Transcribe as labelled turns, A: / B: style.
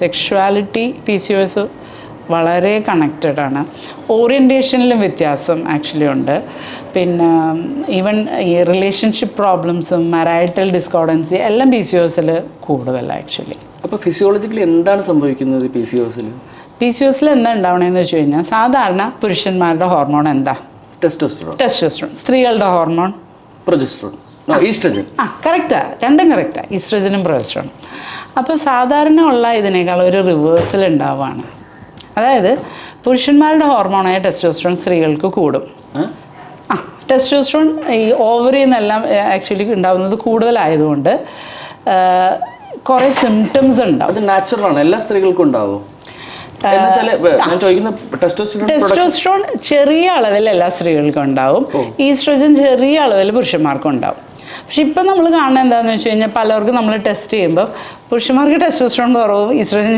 A: Sexuality P C O S വളരെ connected ആണ്. ഓറിയൻറ്റേഷനിലും വ്യത്യാസം ആക്ച്വലി ഉണ്ട്. പിന്നെ ഈവൻ ഈ റിലേഷൻഷിപ്പ് പ്രോബ്ലംസും മറൈറ്റൽ ഡിസ്കോർഡൻസി എല്ലാം പി സി ഒ എസിൽ കൂടുതലാണ് ആക്ച്വലി.
B: അപ്പോൾ ഫിസിയോളജിക്കലി എന്താണ് സംഭവിക്കുന്നത് P C Ozil?
A: P C Ozil എന്താ ഉണ്ടാവണമെന്ന് വെച്ച് കഴിഞ്ഞാൽ സാധാരണ പുരുഷന്മാരുടെ ഹോർമോൺ എന്താ? ടെസ്റ്റോസ്റ്ററോൺ. സ്ത്രീകളുടെ ഹോർമോൺ
B: പ്രൊജസ്ട്രോൺ, ഈസ്ട്രജൻ.
A: കറക്റ്റാ, രണ്ടും കറക്റ്റാ, ഈസ്ട്രജനും പ്രൊജസ്ട്രോണും. അപ്പോൾ സാധാരണ ഉള്ള ഇതിനേക്കാൾ ഒരു റിവേഴ്സൽ ഉണ്ടാവുകയാണ്. അതായത് പുരുഷന്മാരുടെ ഹോർമോണായ ടെസ്റ്റോസ്റ്ററോൺ സ്ത്രീകൾക്ക് കൂടും. ടെസ്റ്റോസ്റ്ററോൺ ഈ ഓവറിൽ നിന്നെല്ലാം ആക്ച്വലി ഉണ്ടാവുന്നത് കൂടുതലായതുകൊണ്ട് കുറേ സിംറ്റംസ് ഉണ്ടാവും.
B: അത് നാച്ചുറൽ ആണ്, എല്ലാ സ്ത്രീകൾക്കും ഉണ്ടാവും.
A: ടെസ്റ്റോസ്റ്ററോൺ ചെറിയ അളവിൽ എല്ലാ സ്ത്രീകൾക്കും ഉണ്ടാവും. ഈസ്ട്രജൻ ചെറിയ അളവിൽ പുരുഷന്മാർക്കും ഉണ്ടാവും. പക്ഷെ ഇപ്പം നമ്മൾ കാണുന്നത് എന്താണെന്ന് വെച്ച് കഴിഞ്ഞാൽ പലർക്കും നമ്മൾ ടെസ്റ്റ് ചെയ്യുമ്പോൾ പുരുഷന്മാർക്ക് ടെസ്റ്റോസ്റ്ററോൺ കുറവും ഈസ്ട്രജൻ